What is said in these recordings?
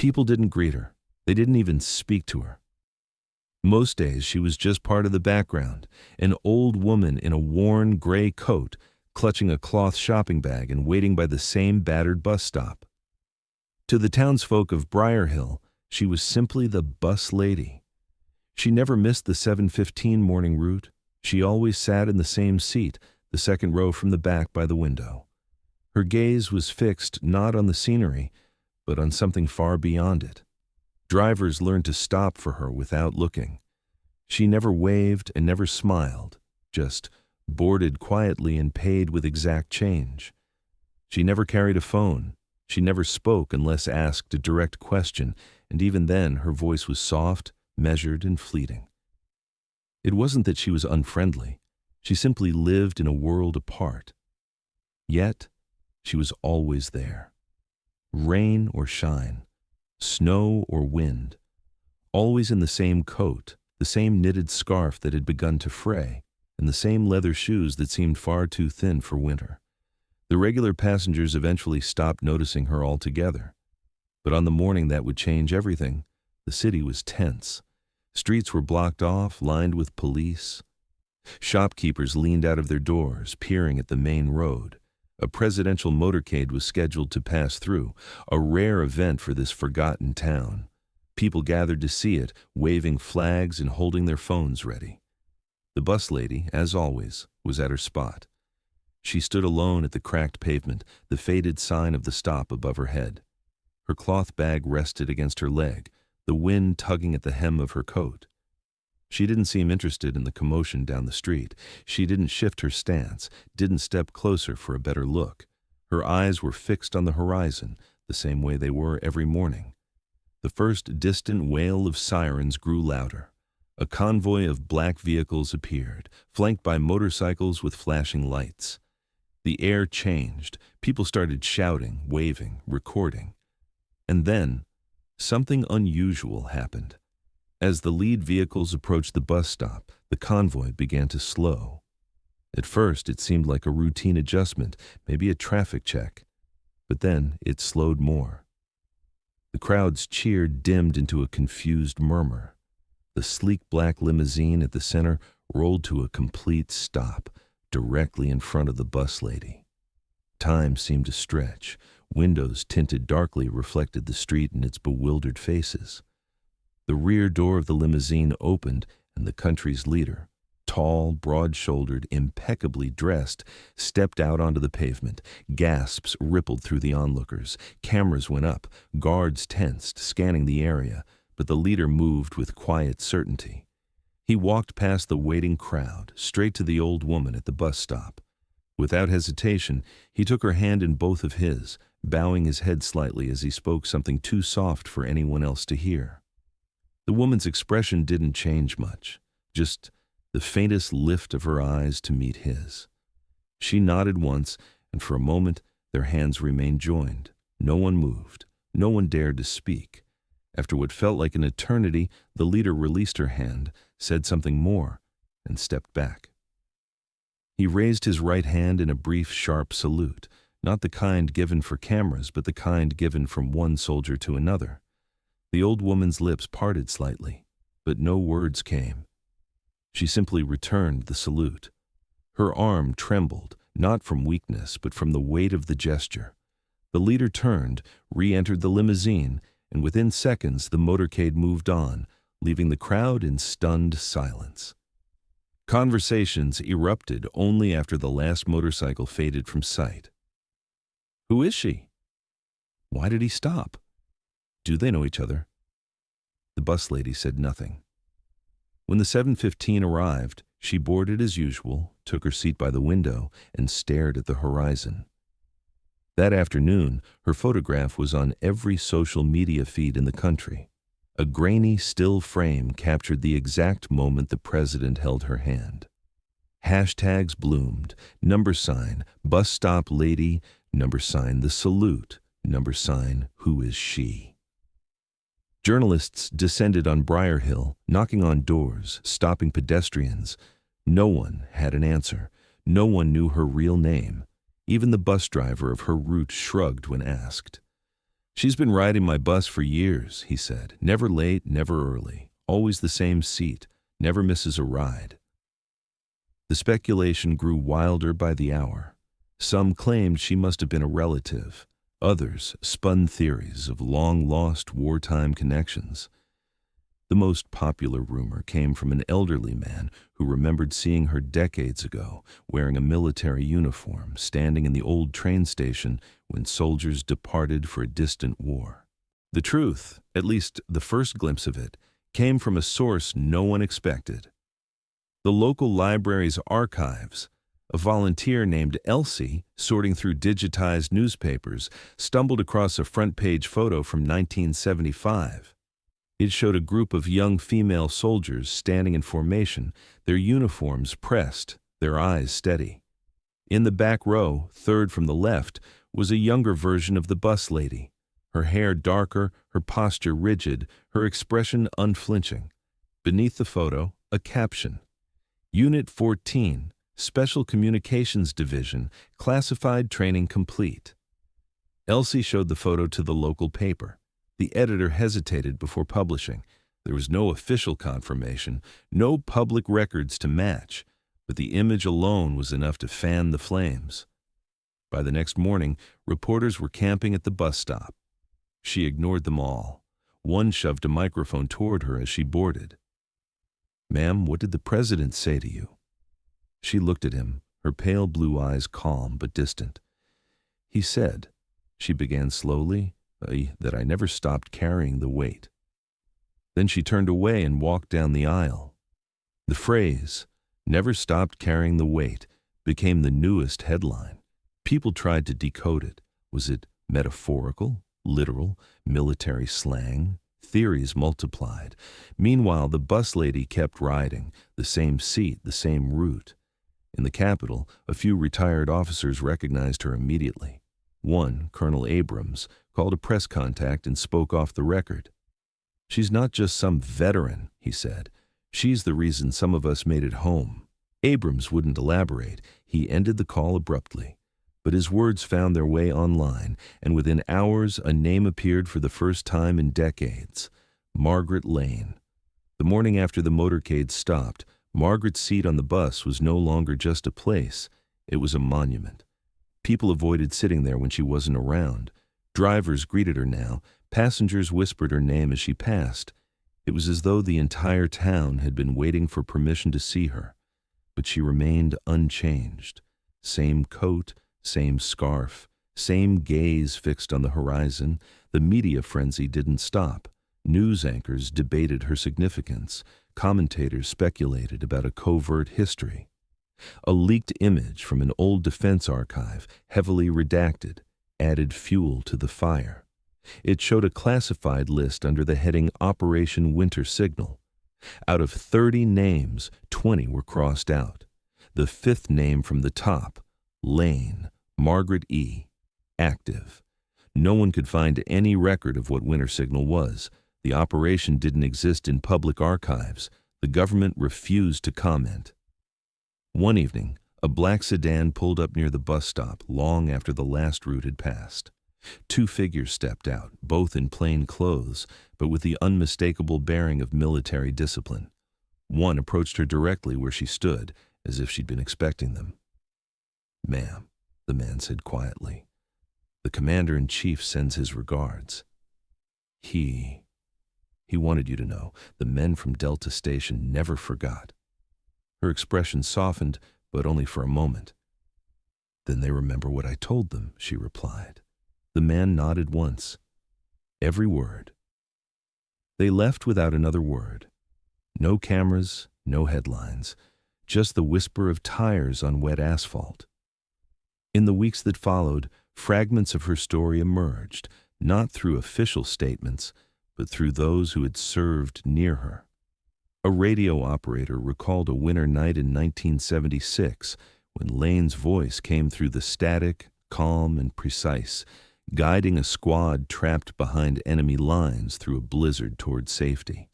People didn't greet her. They didn't even speak to her. Most days she was just part of the background, an old woman in a worn gray coat, clutching a cloth shopping bag and waiting by the same battered bus stop. To the townsfolk of Briar Hill, she was simply the bus lady. She never missed the 7:15 morning route. She always sat in the same seat, the second row from the back by the window. Her gaze was fixed not on the scenery, but on something far beyond it. Drivers learned to stop for her without looking. She never waved and never smiled, just boarded quietly and paid with exact change. She never carried a phone. She never spoke unless asked a direct question, and even then her voice was soft, measured, and fleeting. It wasn't that she was unfriendly. She simply lived in a world apart. Yet, she was always there. Rain or shine, snow or wind, always in the same coat, the same knitted scarf that had begun to fray, and the same leather shoes that seemed far too thin for winter. The regular passengers eventually stopped noticing her altogether. But on the morning that would change everything, the city was tense. Streets were blocked off, lined with police. Shopkeepers leaned out of their doors, peering at the main road. A presidential motorcade was scheduled to pass through, a rare event for this forgotten town. People gathered to see it, waving flags and holding their phones ready. The bus lady, as always, was at her spot. She stood alone at the cracked pavement, the faded sign of the stop above her head. Her cloth bag rested against her leg, the wind tugging at the hem of her coat. She didn't seem interested in the commotion down the street. She didn't shift her stance, didn't step closer for a better look. Her eyes were fixed on the horizon, the same way they were every morning. The first distant wail of sirens grew louder. A convoy of black vehicles appeared, flanked by motorcycles with flashing lights. The air changed. People started shouting, waving, recording. And then, something unusual happened. As the lead vehicles approached the bus stop, the convoy began to slow. At first, it seemed like a routine adjustment, maybe a traffic check. But then, it slowed more. The crowd's cheer dimmed into a confused murmur. The sleek black limousine at the center rolled to a complete stop, directly in front of the bus lady. Time seemed to stretch. Windows tinted darkly reflected the street and its bewildered faces. The rear door of the limousine opened, and the country's leader, tall, broad-shouldered, impeccably dressed, stepped out onto the pavement. Gasps rippled through the onlookers. Cameras went up. Guards tensed, scanning the area, but the leader moved with quiet certainty. He walked past the waiting crowd, straight to the old woman at the bus stop. Without hesitation, he took her hand in both of his, bowing his head slightly as he spoke something too soft for anyone else to hear. The woman's expression didn't change much, just the faintest lift of her eyes to meet his. She nodded once, and for a moment their hands remained joined. No one moved. No one dared to speak. After what felt like an eternity, the leader released her hand, said something more, and stepped back. He raised his right hand in a brief, sharp salute, not the kind given for cameras, but the kind given from one soldier to another. The old woman's lips parted slightly, but no words came. She simply returned the salute. Her arm trembled, not from weakness, but from the weight of the gesture. The leader turned, re-entered the limousine, and within seconds the motorcade moved on, leaving the crowd in stunned silence. Conversations erupted only after the last motorcycle faded from sight. Who is she? Why did he stop? Do they know each other? The bus lady said nothing. When the 7:15 arrived, she boarded as usual, took her seat by the window, and stared at the horizon. That afternoon, her photograph was on every social media feed in the country. A grainy, still frame captured the exact moment the president held her hand. Hashtags bloomed, #, bus stop lady, #, the salute, #, who is she? Journalists descended on Briar Hill, knocking on doors, stopping pedestrians. No one had an answer. No one knew her real name. Even the bus driver of her route shrugged when asked. "She's been riding my bus for years," he said. "Never late, never early. Always the same seat. Never misses a ride." The speculation grew wilder by the hour. Some claimed she must have been a relative. Others spun theories of long-lost wartime connections. The most popular rumor came from an elderly man who remembered seeing her decades ago, wearing a military uniform, standing in the old train station when soldiers departed for a distant war. The truth, at least the first glimpse of it, came from a source no one expected. The local library's archives. A volunteer named Elsie, sorting through digitized newspapers, stumbled across a front-page photo from 1975. It showed a group of young female soldiers standing in formation, their uniforms pressed, their eyes steady. In the back row, third from the left, was a younger version of the bus lady, her hair darker, her posture rigid, her expression unflinching. Beneath the photo, a caption. Unit 14, Special Communications Division, classified training complete. Elsie showed the photo to the local paper. The editor hesitated before publishing. There was no official confirmation, no public records to match, but the image alone was enough to fan the flames. By the next morning, reporters were camping at the bus stop. She ignored them all. One shoved a microphone toward her as she boarded. "Ma'am, what did the president say to you?" She looked at him, her pale blue eyes calm but distant. "He said," she began slowly, "that I never stopped carrying the weight." Then she turned away and walked down the aisle. The phrase, "never stopped carrying the weight," became the newest headline. People tried to decode it. Was it metaphorical, literal, military slang? Theories multiplied. Meanwhile, the bus lady kept riding, the same seat, the same route. In the capital, a few retired officers recognized her immediately. One, Colonel Abrams, called a press contact and spoke off the record. "She's not just some veteran," he said. "She's the reason some of us made it home." Abrams wouldn't elaborate. He ended the call abruptly. But his words found their way online, and within hours a name appeared for the first time in decades. Margaret Lane. The morning after the motorcade stopped, Margaret's seat on the bus was no longer just a place, it was a monument. People avoided sitting there when she wasn't around. Drivers greeted her now, passengers whispered her name as she passed. It was as though the entire town had been waiting for permission to see her. But she remained unchanged. Same coat, same scarf, same gaze fixed on the horizon. The media frenzy didn't stop. News anchors debated her significance. Commentators speculated about a covert history. A leaked image from an old defense archive, heavily redacted, added fuel to the fire. It showed a classified list under the heading Operation Winter Signal. Out of 30 names, 20 were crossed out. The fifth name from the top, Lane, Margaret E., active. No one could find any record of what Winter Signal was. The operation didn't exist in public archives. The government refused to comment. One evening, a black sedan pulled up near the bus stop long after the last route had passed. Two figures stepped out, both in plain clothes, but with the unmistakable bearing of military discipline. One approached her directly where she stood, as if she'd been expecting them. "Ma'am," the man said quietly, "the commander-in-chief sends his regards. He wanted you to know, the men from Delta Station never forgot." Her expression softened, but only for a moment. "Then they remember what I told them," she replied. The man nodded once. "Every word." They left without another word. No cameras, no headlines, just the whisper of tires on wet asphalt. In the weeks that followed, fragments of her story emerged, not through official statements, but through those who had served near her. A radio operator recalled a winter night in 1976 when Lane's voice came through the static, calm and precise, guiding a squad trapped behind enemy lines through a blizzard toward safety.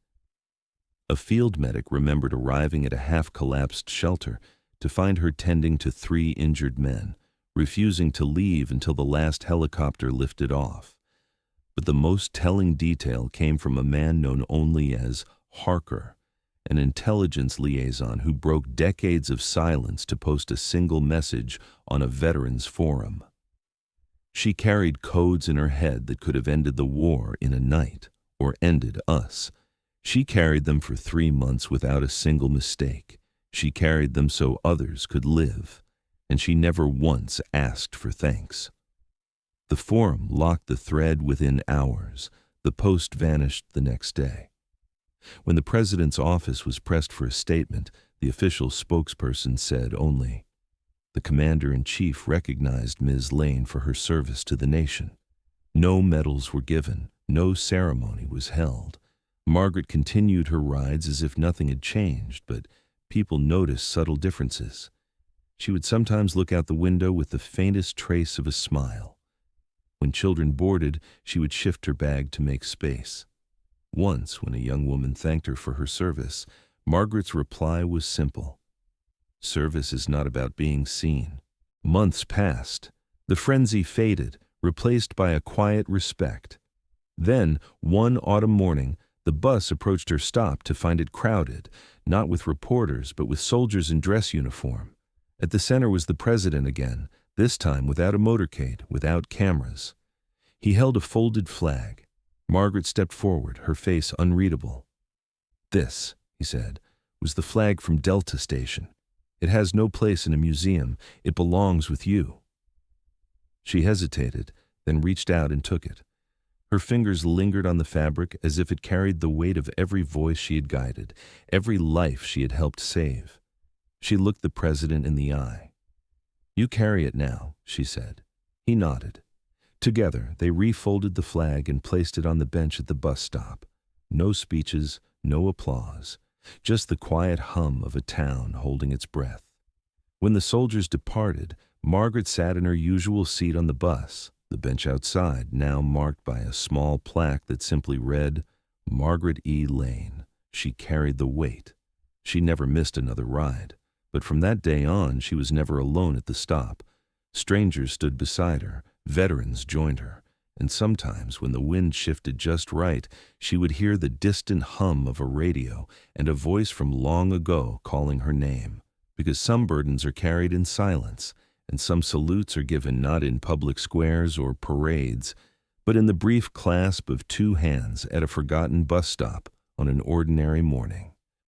A field medic remembered arriving at a half-collapsed shelter to find her tending to 3 injured men, refusing to leave until the last helicopter lifted off. But the most telling detail came from a man known only as Harker, an intelligence liaison who broke decades of silence to post a single message on a veterans forum. She carried codes in her head that could have ended the war in a night, or ended us. She carried them for 3 months without a single mistake. She carried them so others could live, and she never once asked for thanks. The forum locked the thread within hours. The post vanished the next day. When the president's office was pressed for a statement, the official spokesperson said only, "The commander-in-chief recognized Ms. Lane for her service to the nation." No medals were given, no ceremony was held. Margaret continued her rides as if nothing had changed, but people noticed subtle differences. She would sometimes look out the window with the faintest trace of a smile. When children boarded, she would shift her bag to make space. Once, when a young woman thanked her for her service, Margaret's reply was simple: "Service is not about being seen." Months passed. The frenzy faded, replaced by a quiet respect. Then, one autumn morning, the bus approached her stop to find it crowded, not with reporters, but with soldiers in dress uniform. At the center was the president again, this time without a motorcade, without cameras. He held a folded flag. Margaret stepped forward, her face unreadable. "This," he said, "was the flag from Delta Station. It has no place in a museum. It belongs with you." She hesitated, then reached out and took it. Her fingers lingered on the fabric as if it carried the weight of every voice she had guided, every life she had helped save. She looked the president in the eye. "You carry it now," she said. He nodded. Together, they refolded the flag and placed it on the bench at the bus stop. No speeches, no applause, just the quiet hum of a town holding its breath. When the soldiers departed, Margaret sat in her usual seat on the bus, the bench outside now marked by a small plaque that simply read, "Margaret E. Lane." She carried the weight. She never missed another ride, but from that day on she was never alone at the stop. Strangers stood beside her, veterans joined her, and sometimes when the wind shifted just right, she would hear the distant hum of a radio and a voice from long ago calling her name, because some burdens are carried in silence, and some salutes are given not in public squares or parades, but in the brief clasp of 2 hands at a forgotten bus stop on an ordinary morning.